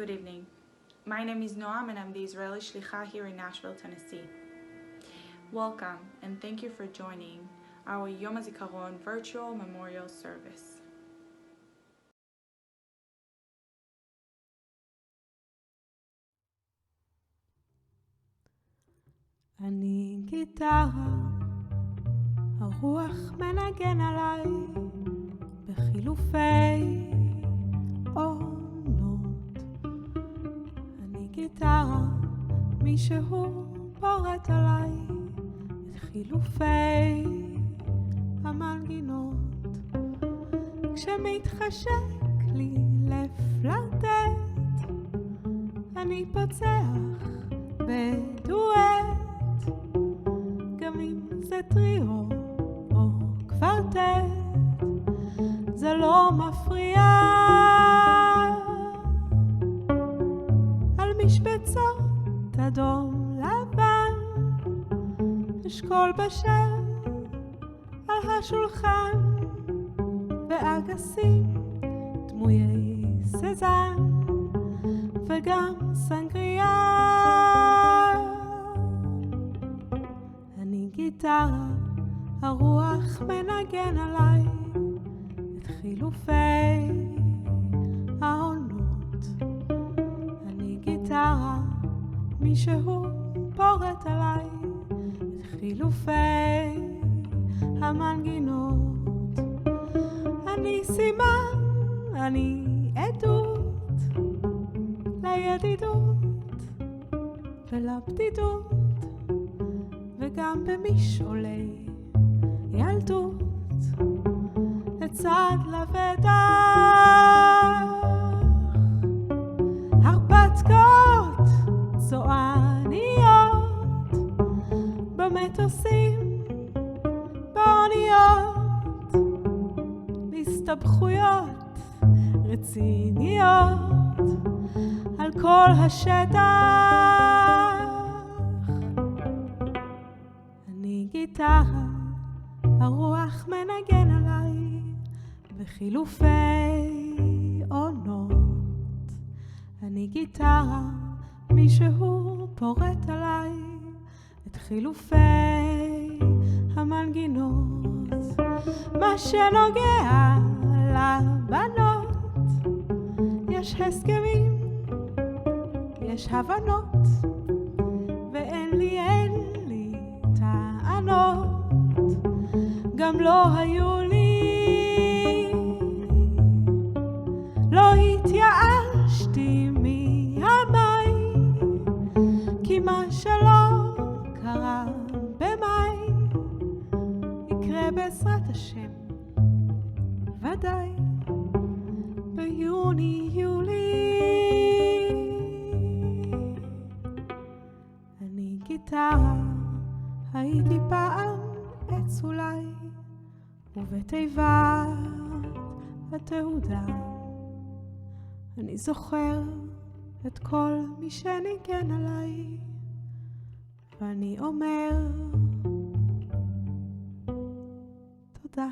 Good evening. My name is Noam and I'm the Israeli Shlicha here in Nashville, Tennessee. Welcome and thank you for joining our Yom Hazikaron virtual memorial service. אני גיטרה, הרוח מנגן עליי בחילופי עונות. אני גיטרה, מישהו פורט עליי את חילופי המנגינות. כשמתחשק לי לפלרטט, אני פוצח בדואט. גם אם זה טריו או קוורטט, זה לא מפריע. על משבצות אדום לבן, אשכול בשל על השולחן, ואגסים דמויי סזן וגם סנגריה. אני גיטרה, הרוח מנגן עליי את חילופי העונות. אני גיטרה, מישהו פורט עליי את חילופי המנגינות. אני סימן, אני עדות לידידות ולבדידות, וגם במשעולי ילדות לצד לבטח. הרפתקאות צועניות במטוסים, באוניות, בהסתבכויות רציניות על כל השטח. אני גיטרה, הרוח מנגן עליי בחילופי עונות. אני גיטרה, מישהו פורט עליי את חילופי המנגינות. מה שנוגע לבנות, יש הסכמים, יש הבנות, ואין לי טענות, גם לא היו לי. לא התייאשתי מימיי, כי מה שלא קרה במאי יקרה בעזרת השם ודאי ביוני יולי. אני גיטרה, הייתי פעם עץ אולי, ובתיבת התעודה אני זוכר את כל מי שניגן עליי, ואני אומר תודה.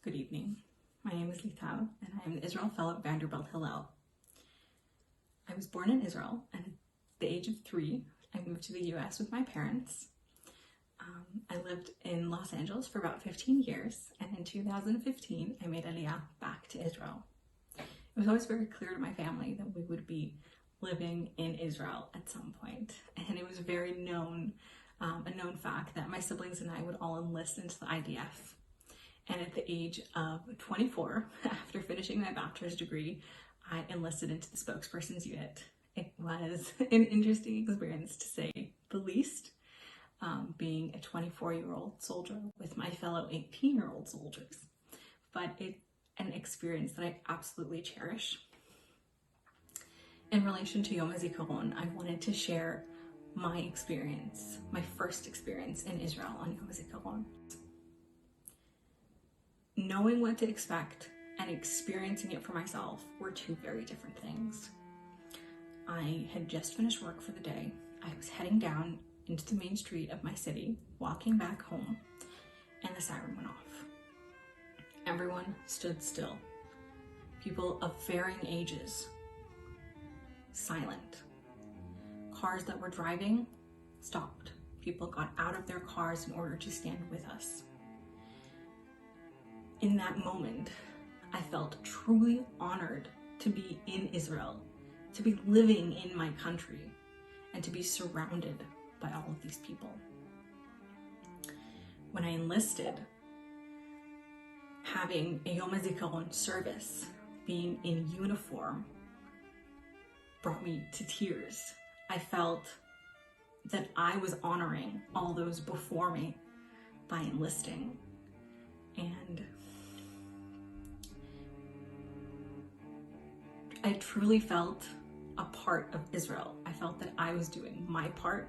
Good evening. My name is Leetal, and I am an Israel Fellow at Vanderbilt Hillel. I was born in Israel, and at the age of 3, I moved to the U.S. with my parents. I lived in Los Angeles for about 15 years, and in 2015, I made Aliyah back to Israel. It was always very clear to my family that we would be living in Israel at some point, and it was very known, a known fact that my siblings and I would all enlist into the IDF. And at the age of 24, after finishing my bachelor's degree, I enlisted into the spokesperson's unit. It was an interesting experience, to say the least, being a 24-year-old soldier with my fellow 18-year-old soldiers. But it's an experience that I absolutely cherish. In relation to Yom Hazikaron, I wanted to share my experience, my first experience in Israel on Yom Hazikaron. Knowing what to expect and experiencing it for myself were two very different things. I had just finished work for the day. I was heading down into the main street of my city, walking back home, and the siren went off. Everyone stood still. People of varying ages, silent. Cars that were driving stopped. People got out of their cars in order to stand with us. In that moment, I felt truly honored to be in Israel, to be living in my country, and to be surrounded by all of these people. When I enlisted, having a Yom Hazikaron service, being in uniform, brought me to tears. I felt that I was honoring all those before me by enlisting. And I truly felt a part of Israel. I felt that I was doing my part,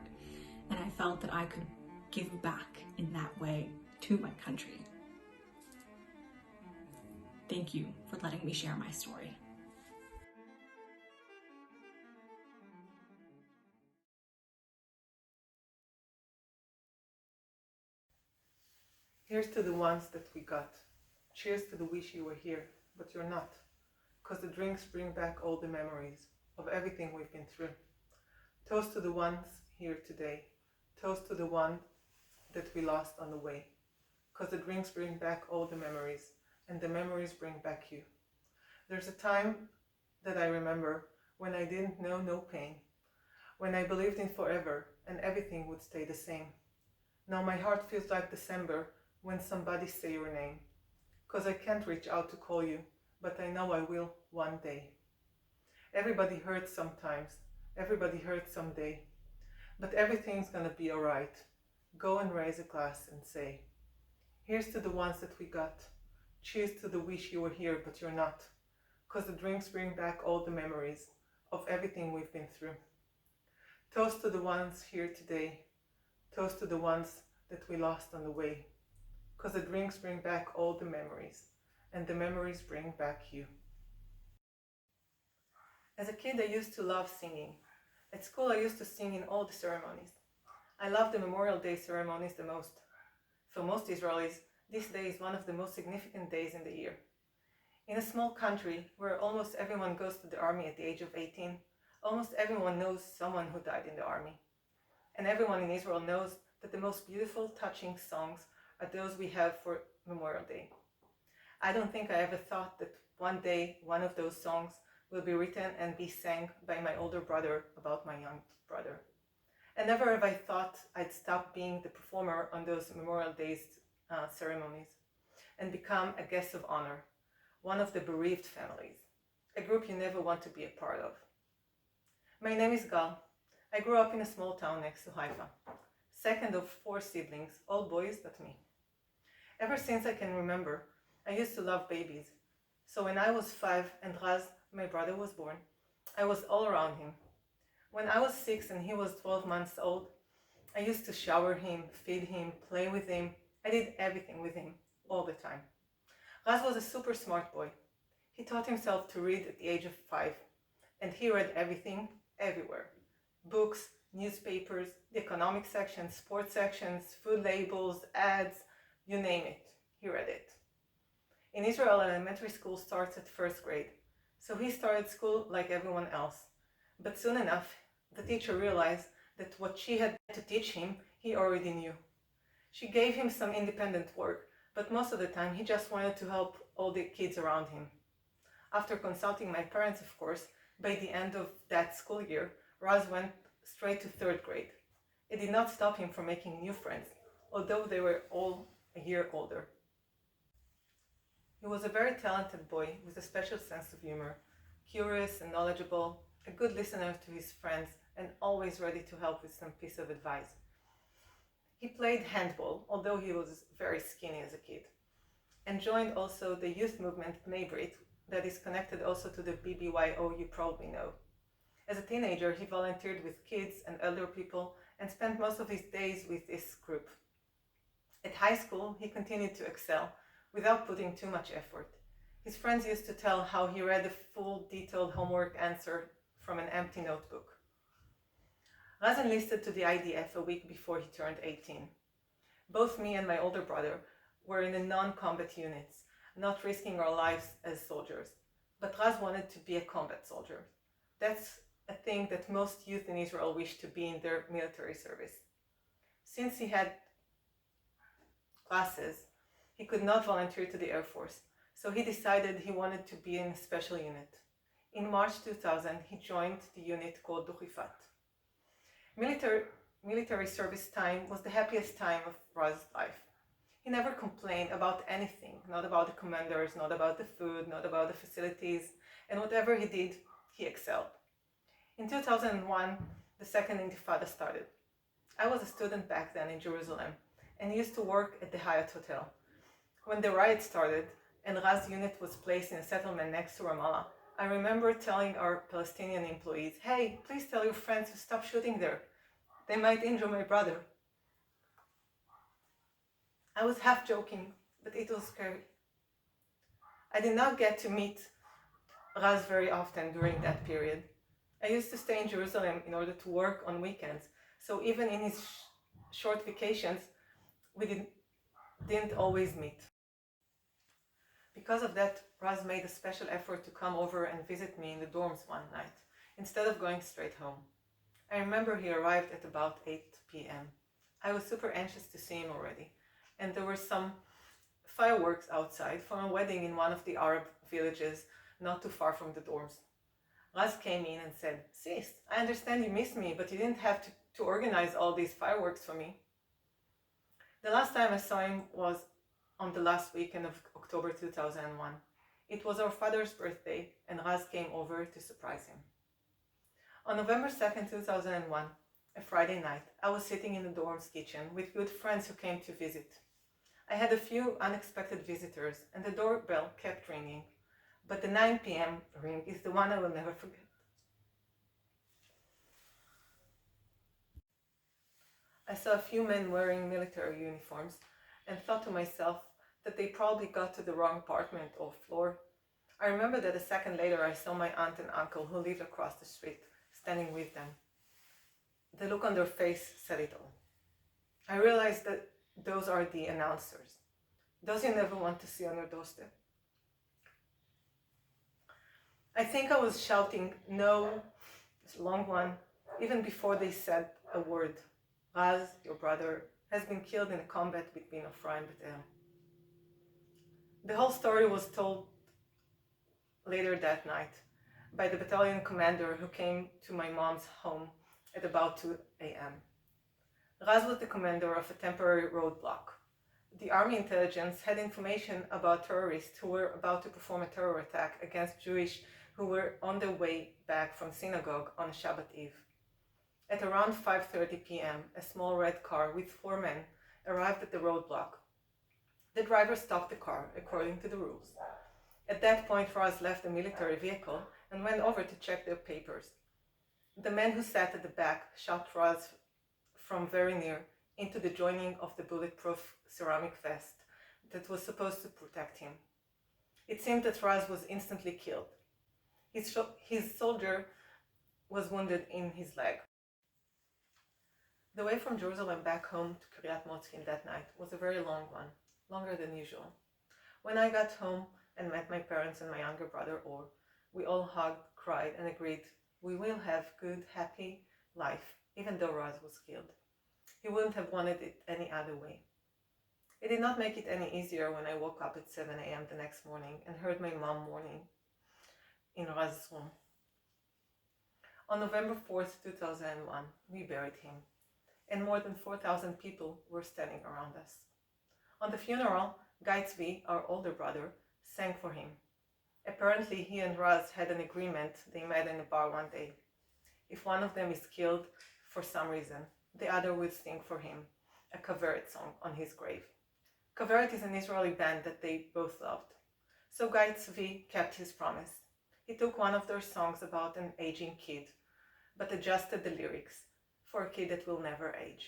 and I felt that I could give back in that way to my country. Thank you for letting me share my story. Here's to the ones that we got. Cheers to the wish you were here, but you're not. 'Cause the drinks bring back all the memories of everything we've been through. Toast to the ones here today. Toast to the one that we lost on the way. 'Cause the drinks bring back all the memories, and the memories bring back you. There's a time that I remember when I didn't know no pain, when I believed in forever and everything would stay the same. Now my heart feels like December when somebody say your name. 'Cause I can't reach out to call you, but I know I will one day. Everybody hurts sometimes, everybody hurts someday, but everything's gonna be alright. Go and raise a glass and say, here's to the ones that we got. Cheers to the wish you were here, but you're not. 'Cause the drinks bring back all the memories of everything we've been through. Toast to the ones here today. Toast to the ones that we lost on the way. 'Cause the drinks bring back all the memories, and the memories bring back you. As a kid, I used to love singing. At school, I used to sing in all the ceremonies. I love the Memorial Day ceremonies the most. For most Israelis, this day is one of the most significant days in the year. In a small country where almost everyone goes to the army at the age of 18, almost everyone knows someone who died in the army. And everyone in Israel knows that the most beautiful, touching songs are those we have for Memorial Day. I don't think I ever thought that one day one of those songs will be written and be sang by my older brother about my young brother. And never have I thought I'd stop being the performer on those Memorial Day ceremonies and become a guest of honor, one of the bereaved families, a group you never want to be a part of. My name is Gal. I grew up in a small town next to Haifa, second of 4 siblings, all boys but me. Ever since I can remember, I used to love babies. So when I was 5 and Raz, my brother, was born, I was all around him. When I was 6 and he was 12 months old, I used to shower him, feed him, play with him. I did everything with him, all the time. Raz was a super smart boy. He taught himself to read at the age of 5, and he read everything, everywhere. Books, newspapers, the economic section, sports sections, food labels, ads, you name it, he read it. In Israel, elementary school starts at 1st grade, so he started school like everyone else. But soon enough, the teacher realized that what she had to teach him, he already knew. She gave him some independent work, but most of the time he just wanted to help all the kids around him. After consulting my parents, of course, by the end of that school year, Raz went straight to 3rd grade. It did not stop him from making new friends, although they were all a year older. He was a very talented boy with a special sense of humor, curious and knowledgeable, a good listener to his friends, and always ready to help with some piece of advice. He played handball, although he was very skinny as a kid, and joined also the youth movement Bnei Brit, that is connected also to the BBYO you probably know. As a teenager, he volunteered with kids and elder people and spent most of his days with this group. At high school, he continued to excel without putting too much effort. His friends used to tell how he read a full, detailed homework answer from an empty notebook. Raz enlisted to the IDF a week before he turned 18. Both me and my older brother were in the non-combat units, not risking our lives as soldiers. But Raz wanted to be a combat soldier. That's a thing that most youth in Israel wish to be in their military service. Since he had classes, he could not volunteer to the Air Force, so he decided he wanted to be in a special unit. In March 2000, he joined the unit called Tzofiya. Military service time was the happiest time of Raz's life. He never complained about anything, not about the commanders, not about the food, not about the facilities, and whatever he did, he excelled. In 2001, the Second Intifada started. I was a student back then in Jerusalem and used to work at the Hyatt Hotel. When the riot started and Raz's unit was placed in a settlement next to Ramallah, I remember telling our Palestinian employees, "Hey, please tell your friends to stop shooting there. They might injure my brother." I was half joking, but it was scary. I did not get to meet Raz very often during that period. I used to stay in Jerusalem in order to work on weekends, so even in his short vacations, we didn't always meet. Because of that, Raz made a special effort to come over and visit me in the dorms one night, instead of going straight home. I remember he arrived at about 8 p.m. I was super anxious to see him already, and there were some fireworks outside from a wedding in one of the Arab villages not too far from the dorms. Raz came in and said, "Sis, I understand you missed me, but you didn't have to organize all these fireworks for me." The last time I saw him was on the last weekend of October 2001. It was our father's birthday, and Raz came over to surprise him. On November 2nd, 2001, a Friday night, I was sitting in the dorm's kitchen with good friends who came to visit. I had a few unexpected visitors, and the doorbell kept ringing, but the 9 p.m. ring is the one I will never forget. I saw a few men wearing military uniforms and thought to myself that they probably got to the wrong apartment or floor. I remember that a second later I saw my aunt and uncle who lived across the street standing with them. The look on their face said it all. I realized that those are the announcers, those you never want to see on your doorstep. I think I was shouting, "No, it's a long one," even before they said a word. Raz, your brother, has been killed in a combat between Nofra and Betel. The whole story was told later that night by the battalion commander who came to my mom's home at about 2 a.m. Raz was the commander of a temporary roadblock. The army intelligence had information about terrorists who were about to perform a terror attack against Jewish who were on their way back from synagogue on Shabbat Eve. At around 5:30 p.m., a small red car with 4 men arrived at the roadblock. The driver stopped the car according to the rules. At that point, Raz left the military vehicle and went over to check their papers. The men who sat at the back shot Raz from very near into the joining of the bulletproof ceramic vest that was supposed to protect him. It seemed that Raz was instantly killed. His soldier was wounded in his leg. The way from Jerusalem back home to Kiryat Motzkin that night was a very long one, longer than usual. When I got home and met my parents and my younger brother Or, we all hugged, cried, and agreed we will have good, happy life, even though Raz was killed. He wouldn't have wanted it any other way. It did not make it any easier when I woke up at 7 a.m. the next morning and heard my mom mourning in Raz's room. On November 4th, 2001, we buried him, and more than 4,000 people were standing around us. On the funeral, Guy Tzvi, our older brother, sang for him. Apparently, he and Raz had an agreement they met in a bar one day. If one of them is killed for some reason, the other will sing for him a kaveret song on his grave. Kaveret is an Israeli band that they both loved. So Guy Tzvi kept his promise. He took one of their songs about an aging kid, but adjusted the lyrics for a kid that will never age.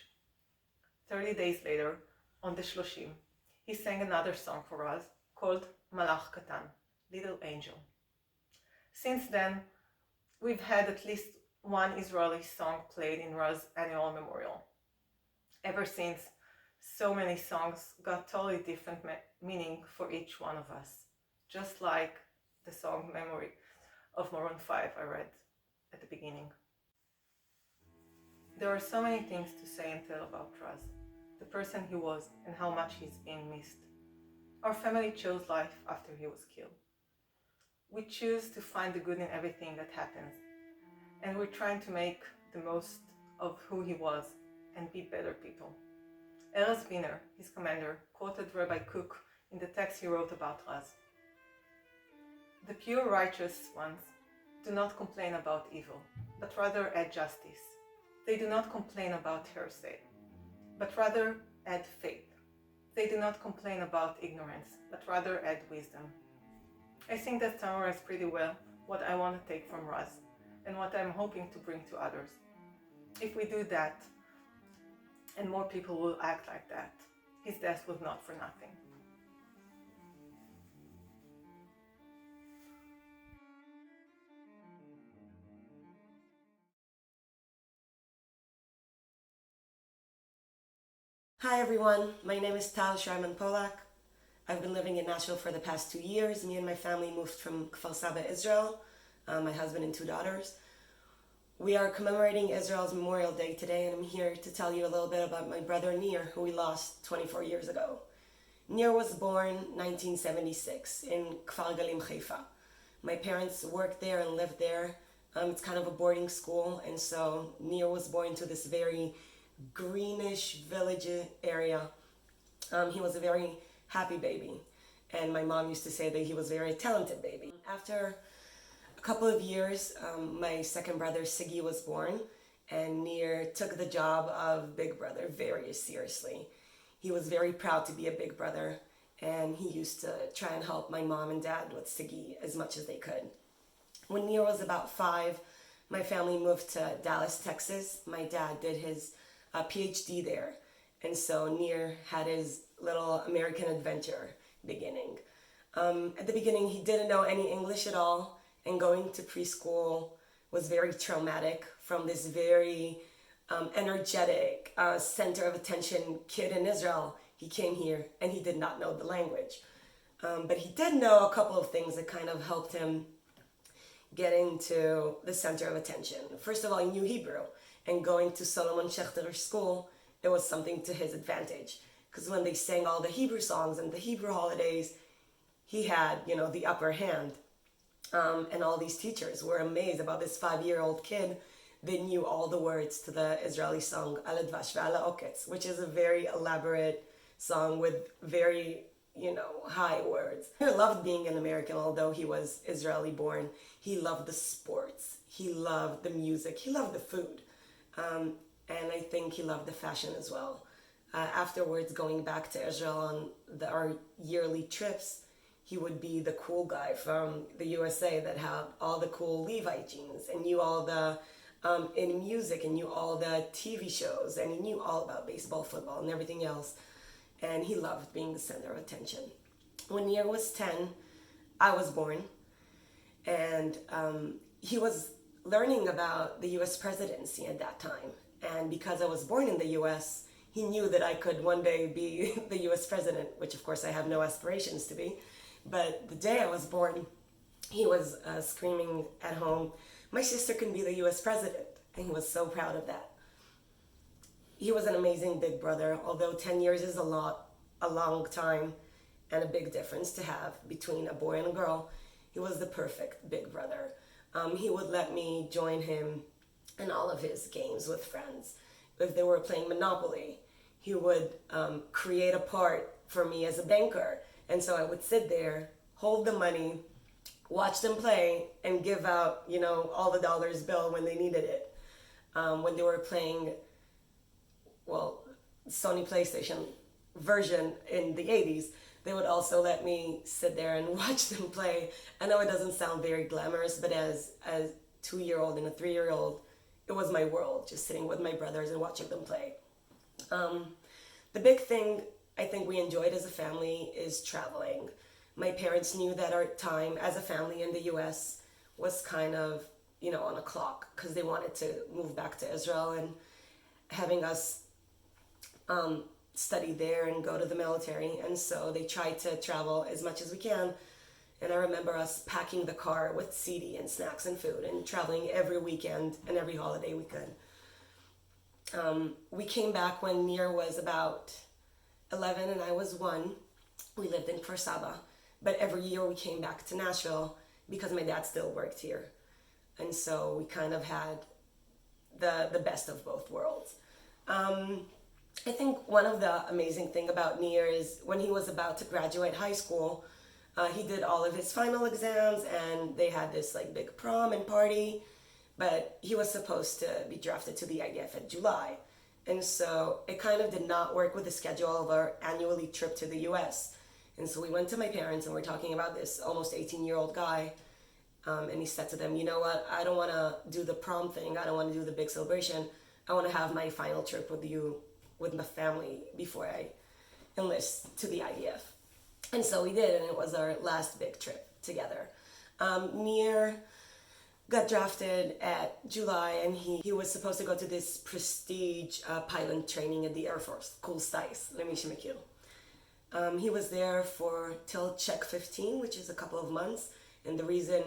30 days later, on the Shloshim, he sang another song for us called Malach Katan, Little Angel. Since then, we've had at least one Israeli song played in Raz annual memorial. Ever since, so many songs got totally different meaning for each one of us, just like the song Memory of Maroon 5 I read at the beginning. There are so many things to say and tell about Raz, the person he was and how much he's being missed. Our family chose life after he was killed. We choose to find the good in everything that happens, and we're trying to make the most of who he was and be better people. Erez Wiener, his commander, quoted Rabbi Kook in the text he wrote about Raz. The pure righteous ones do not complain about evil, but rather add justice. They do not complain about heresy, but rather add faith. They do not complain about ignorance, but rather add wisdom. I think that summarizes pretty well what I want to take from Raz and what I'm hoping to bring to others. If we do that, and more people will act like that, his death was not for nothing. Hi everyone, my name is Tal Pollack. I've been living in Nashville for the past 2 years. Me and my family moved from Kfar Saba, Israel, my husband and 2 daughters. We are commemorating Israel's Memorial Day today, and I'm here to tell you a little bit about my brother Nir, who we lost 24 years ago. Nir was born 1976 in Kfar Galim, Haifa. My parents worked there and lived there. It's kind of a boarding school, and so Nir was born to this very greenish village area. He was a very happy baby, and my mom used to say that he was a very talented baby. After a couple of years, my second brother Siggy was born, and Nir took the job of big brother very seriously. He was very proud to be a big brother, and he used to try and help my mom and dad with Siggy as much as they could. When Nir was about 5, my family moved to Dallas, Texas. My dad did his PhD there, and so Nir had his little American adventure beginning. At the beginning, he didn't know any English at all, and going to preschool was very traumatic from this very energetic, center of attention kid in Israel. He came here and he did not know the language, but he did know a couple of things that kind of helped him get into the center of attention. First of all, he knew Hebrew, and going to Solomon Schechter's school, it was something to his advantage, because when they sang all the Hebrew songs and the Hebrew holidays, he had, the upper hand. And all these teachers were amazed about this 5-year-old kid that knew all the words to the Israeli song Al Advash Ve'al Oketz, which is a very elaborate song with very, high words. He loved being an American, although he was Israeli born. He loved the sports. He loved the music. He loved the food. And I think he loved the fashion as well. Afterwards, going back to Israel on our yearly trips, he would be the cool guy from the USA that had all the cool Levi jeans and knew all the, in music, and knew all the TV shows, and he knew all about baseball, football, and everything else. And he loved being the center of attention. When Nir was 10, I was born, and he was learning about the US presidency at that time. And because I was born in the US, he knew that I could one day be the US president, which of course I have no aspirations to be. But the day I was born, he was screaming at home, "My sister can be the US president." And he was so proud of that. He was an amazing big brother, although 10 years is a long time and a big difference to have between a boy and a girl. He was the perfect big brother. He would let me join him in all of his games with friends. If they were playing Monopoly, he would create a part for me as a banker. And so I would sit there, hold the money, watch them play, and give out, all the dollars bill when they needed it. When they were playing, Sony PlayStation version in the 80s, they would also let me sit there and watch them play. I know it doesn't sound very glamorous, but as a 2-year-old and a 3-year-old, it was my world, just sitting with my brothers and watching them play. The big thing I think we enjoyed as a family is traveling. My parents knew that our time as a family in the US was kind of on a clock, because they wanted to move back to Israel and having us study there and go to the military. And so they tried to travel as much as we can. And I remember us packing the car with CD and snacks and food and traveling every weekend and every holiday we could. We came back when Nir was about 11 and I was 1. We lived in Kfar Saba. But every year we came back to Nashville because my dad still worked here. And so we kind of had the best of both worlds. I think one of the amazing thing about Nir is when he was about to graduate high school, he did all of his final exams and they had this like big prom and party, but he was supposed to be drafted to the IDF in July. And so it kind of did not work with the schedule of our annually trip to the US. And so we went to my parents and we're talking about this almost 18-year-old guy. And he said to them, you know what, I don't want to do the prom thing. I don't want to do the big celebration. I want to have my final trip with you, with my family, before I enlist to the IDF. And so we did, and it was our last big trip together. Nir got drafted at July, and he was supposed to go to this prestige pilot training at the Air Force, Kul Stais, Lemishimikil. He was there till check 15, which is a couple of months. And the reason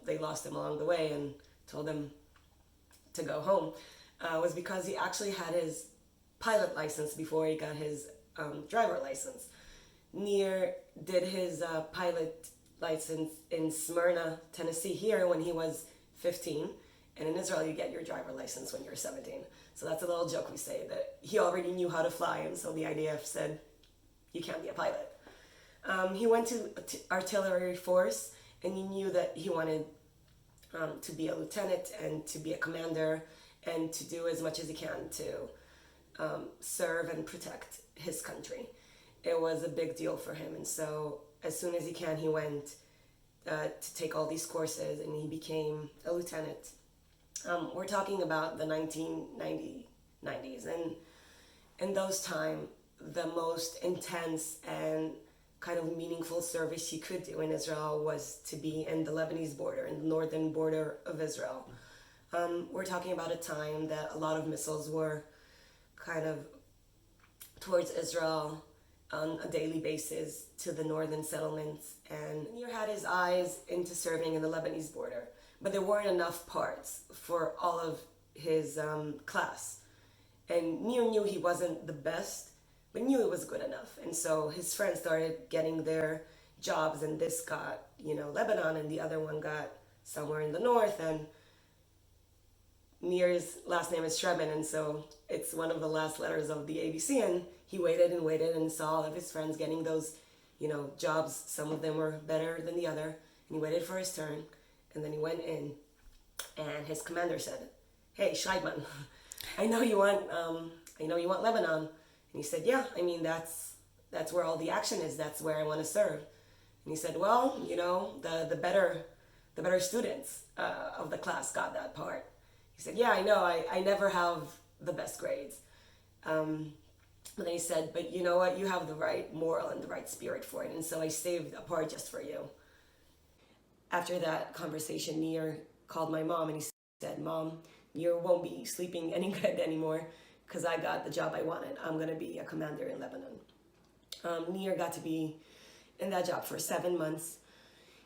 they lost him along the way and told him to go home was because he actually had his pilot license before he got his driver license. Nir did his pilot license in Smyrna, Tennessee here when he was 15. And in Israel, you get your driver license when you're 17. So that's a little joke we say, that he already knew how to fly. And so the IDF said, you can't be a pilot. He went to artillery force. And he knew that he wanted to be a lieutenant and to be a commander and to do as much as he can to serve and protect his country. It was a big deal for him. And so as soon as he can, he went to take all these courses and he became a lieutenant. We're talking about the 1990s. And in those times, the most intense and kind of meaningful service he could do in Israel was to be in the Lebanese border, in the northern border of Israel. We're talking about a time that a lot of missiles were kind of towards Israel on a daily basis to the northern settlements. And Nir had his eyes into serving in the Lebanese border, but there weren't enough parts for all of his class. And Nir knew he wasn't the best, but knew it was good enough. And so his friends started getting their jobs, and this got, Lebanon, and the other one got somewhere in the north. And Nir's last name is Shreibman, and so it's one of the last letters of the ABC. And he waited and saw all of his friends getting those, jobs. Some of them were better than the other. And he waited for his turn, and then he went in, and his commander said, "Hey, Shreibman, I know you want Lebanon." And he said, "Yeah, that's where all the action is. That's where I want to serve." And he said, "Well, the better students of the class got that part." He said, "Yeah, I know. I never have the best grades." But then he said, "But you know what? You have the right moral and the right spirit for it. And so I saved a part just for you." After that conversation, Nir called my mom and he said, "Mom, you won't be sleeping any good anymore, because I got the job I wanted. I'm going to be a commander in Lebanon." Nir got to be in that job for 7 months.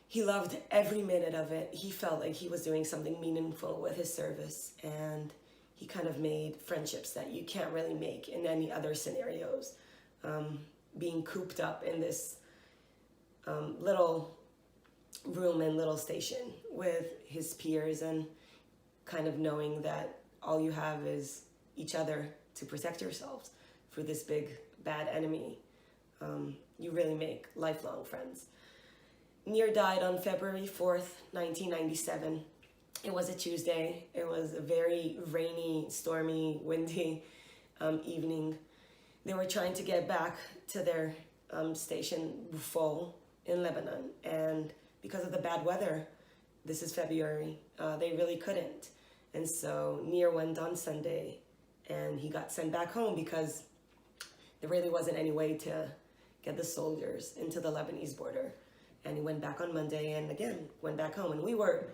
He loved every minute of it. He felt like he was doing something meaningful with his service, and he kind of made friendships that you can't really make in any other scenarios. Being cooped up in this little room and little station with his peers, and kind of knowing that all you have is each other to protect yourselves for this big bad enemy. You really make lifelong friends. Nir died on February 4th, 1997. It was a Tuesday. It was a very rainy, stormy, windy evening. They were trying to get back to their station, Bufol, in Lebanon. And because of the bad weather, this is February, they really couldn't. And so Nir went on Sunday, and he got sent back home because there really wasn't any way to get the soldiers into the Lebanese border. And he went back on Monday and again went back home. And we were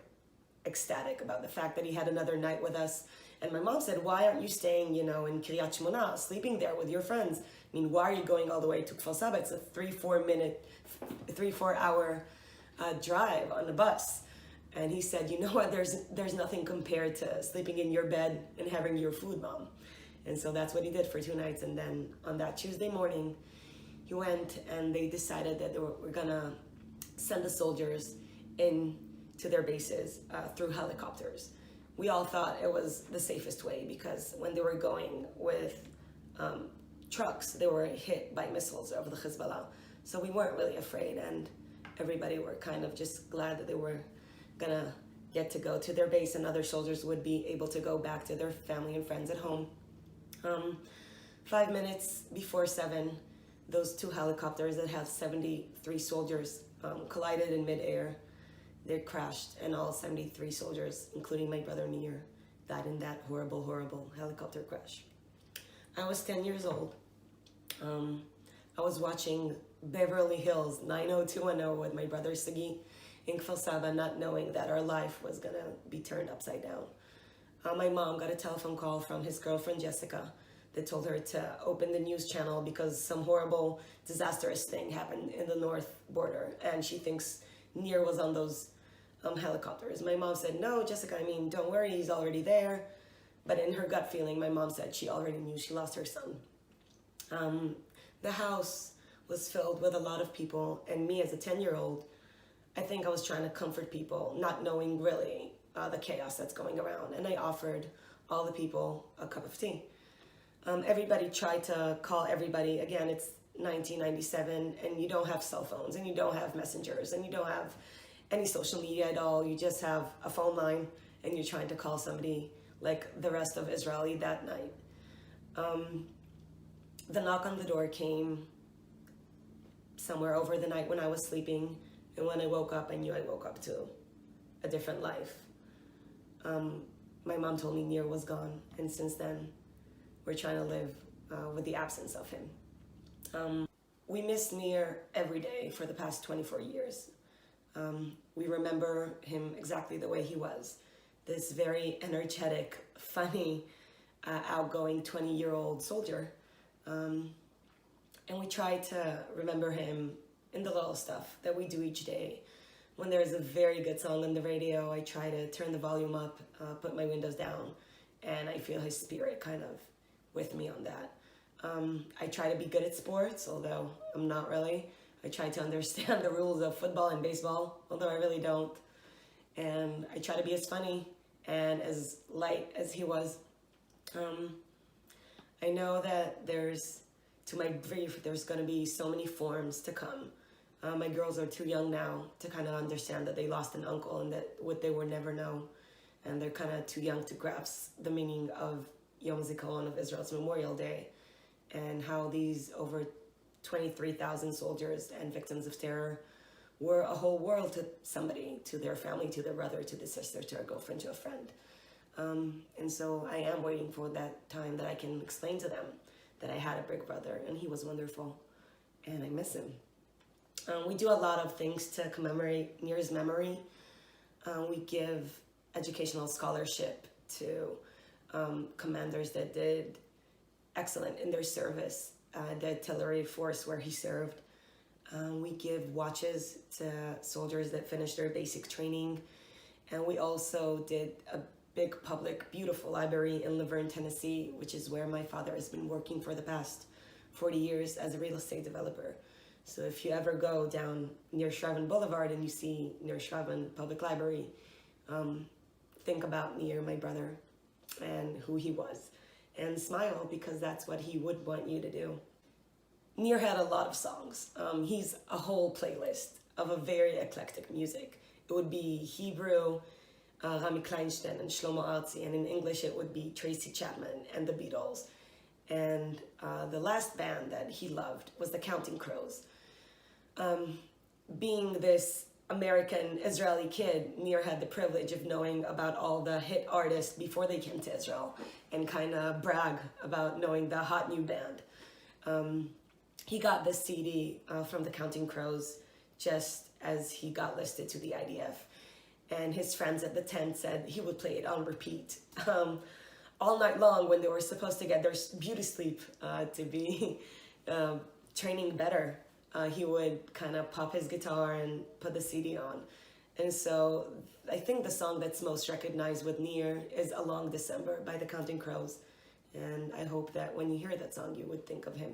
ecstatic about the fact that he had another night with us. And my mom said, why aren't you staying, in Kiryat Shmona, sleeping there with your friends? I mean, why are you going all the way to Kfar Saba? It's a 3-4 hour drive on the bus. And he said, you know what, there's nothing compared to sleeping in your bed and having your food, Mom. And so that's what he did for 2 nights. And then on that Tuesday morning, he went and they decided that we're gonna send the soldiers in to their bases through helicopters. We all thought it was the safest way because when they were going with trucks, they were hit by missiles over the Hezbollah. So we weren't really afraid, and everybody were kind of just glad that they were gonna get to go to their base and other soldiers would be able to go back to their family and friends at home. 5 minutes before 7, those 2 helicopters that have 73 soldiers collided in midair. They crashed, and all 73 soldiers, including my brother Nir, died in that horrible, horrible helicopter crash. I was 10 years old. I was watching Beverly Hills 90210 with my brother Sagi in Kfar Saba, not knowing that our life was gonna be turned upside down. My mom got a telephone call from his girlfriend Jessica that told her to open the news channel because some horrible, disastrous thing happened in the north border, and she thinks Nir was on those helicopters. My mom said, no, Jessica, don't worry, he's already there. But in her gut feeling, my mom said she already knew she lost her son. The house was filled with a lot of people, and me as a 10-year-old, I think I was trying to comfort people, not knowing really the chaos that's going around. And I offered all the people a cup of tea. Everybody tried to call everybody. Again, it's 1997, and you don't have cell phones, and you don't have messengers, and you don't have any social media at all. You just have a phone line, and you're trying to call somebody like the rest of Israeli that night. The knock on the door came somewhere over the night when I was sleeping, and when I woke up, I knew I woke up to a different life. My mom told me Nir was gone, and since then, we're trying to live with the absence of him. We miss Nir every day for the past 24 years. We remember him exactly the way he was. This very energetic, funny, outgoing 20-year-old soldier. And we try to remember him in the little stuff that we do each day. When there's a very good song on the radio, I try to turn the volume up, put my windows down, and I feel his spirit kind of with me on that. I try to be good at sports, although I'm not really. I try to understand the rules of football and baseball, although I really don't. And I try to be as funny and as light as he was. I know that to my grief, there's going to be so many forms to come. My girls are too young now to kind of understand that they lost an uncle and that what they will never know. And they're kind of too young to grasp the meaning of Yom Hazikaron, of Israel's Memorial Day, and how these over 23,000 soldiers and victims of terror were a whole world to somebody, to their family, to their brother, to the sister, to a girlfriend, to a friend. And so I am waiting for that time that I can explain to them that I had a big brother and he was wonderful and I miss him. We do a lot of things to commemorate Nir's memory. We give educational scholarship to commanders that did excellent in their service, the artillery force where he served. We give watches to soldiers that finished their basic training. And we also did a big public, beautiful library in Laverne, Tennessee, which is where my father has been working for the past 40 years as a real estate developer. So if you ever go down Nir Shreibman Boulevard and you see Nir Shreibman Public Library, think about Nir, my brother, and who he was. And smile, because that's what he would want you to do. Nir had a lot of songs. He's a whole playlist of a very eclectic music. It would be Hebrew, Rami Kleinstein and Shlomo Artzi, and in English it would be Tracy Chapman and the Beatles. And the last band that he loved was the Counting Crows. Being this American Israeli kid, Nir had the privilege of knowing about all the hit artists before they came to Israel and kind of brag about knowing the hot new band. He got this CD from the Counting Crows just as he got listed to the IDF. and his friends at the tent said he would play it on repeat all night long when they were supposed to get their beauty sleep to be training better. He would kind of pop his guitar and put the CD on. And so I think the song that's most recognized with Nir is A Long December by the Counting Crows. And I hope that when you hear that song, you would think of him.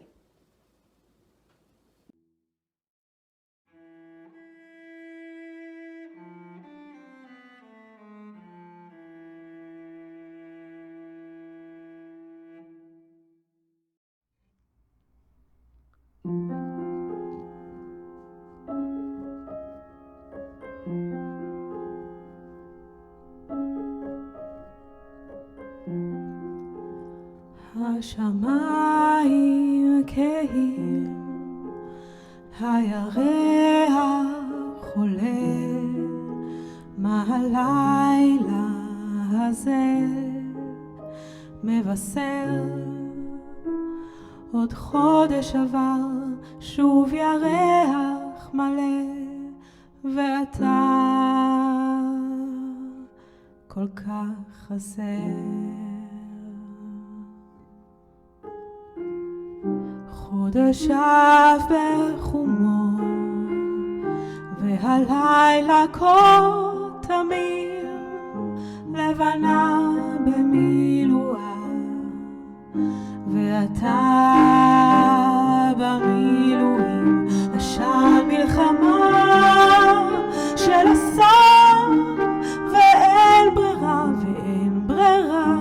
השמיים כהים, הירח עולה, מה הלילה הזה מבשר, עוד חודש עבר, שוב ירח מלא, ואתה כל כך חסר. חודש אב בחומו, והלילה כה תמיר, לבנה במילואה, ואתה במילואים. השעה מלחמה של אסון, ואין ברירה ואין ברירה,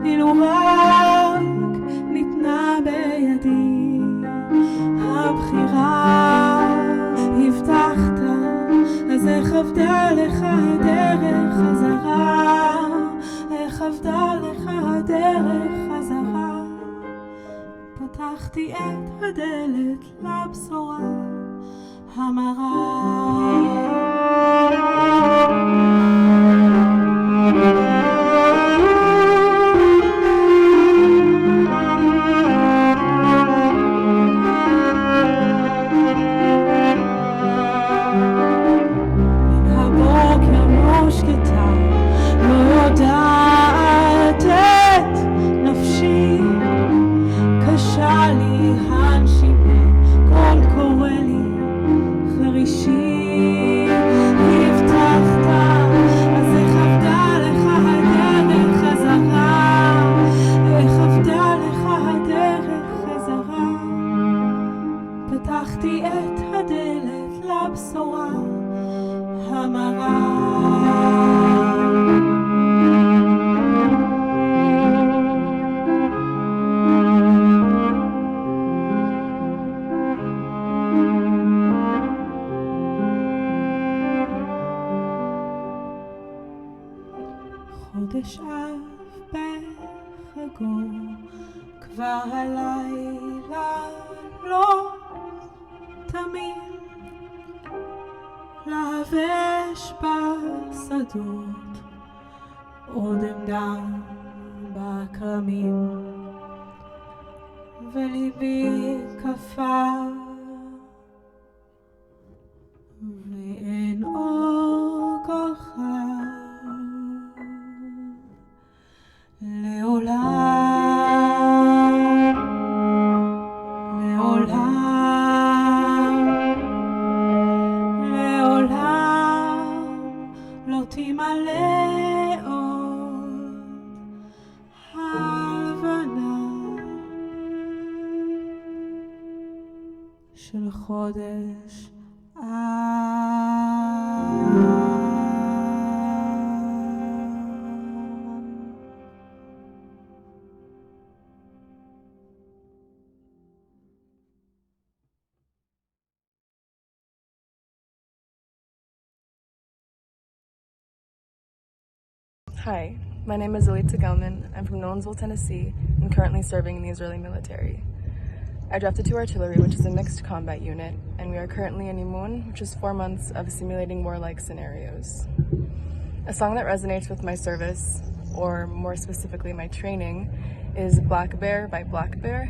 אילו רק ניתנה בידי הבחירה. הבטחת, אז איך עבדה לך הדרך חזרה, איך עבדה לך הדרך חזרה. פתחתי את הדלת לבשורה המרה. חודש אב בחגו, כבר הלילה לא תמיד, להבש בשדות, עוד עמדה בכרמים, וליבי קפא, ואין אור כוכב. לעולם, לעולם, לעולם לא תמלא עוד הלבנה של חודש Hi, my name is Alitzah Gelman. I'm from Nolensville, Tennessee, and currently serving in the Israeli military. I drafted to artillery, which is a mixed combat unit, and we are currently in Imun, which is 4 months of simulating warlike scenarios. A song that resonates with my service, or more specifically my training, is Black Bear by Black Bear.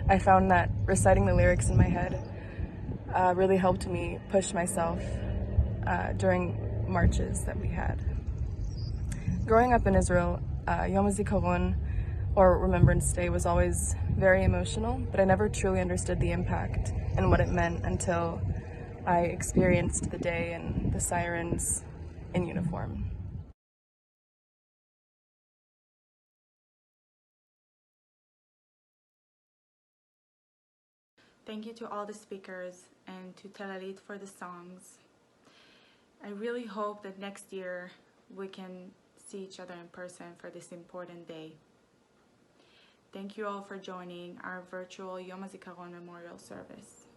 I found that reciting the lyrics in my head really helped me push myself during marches that we had. Growing up in Israel, Yom Hazikaron, or Remembrance Day, was always very emotional, but I never truly understood the impact and what it meant until I experienced the day and the sirens in uniform. Thank you to all the speakers and to TELALIT for the songs. I really hope that next year we can see each other in person for this important day. Thank you all for joining our virtual Yom Hazikaron memorial service.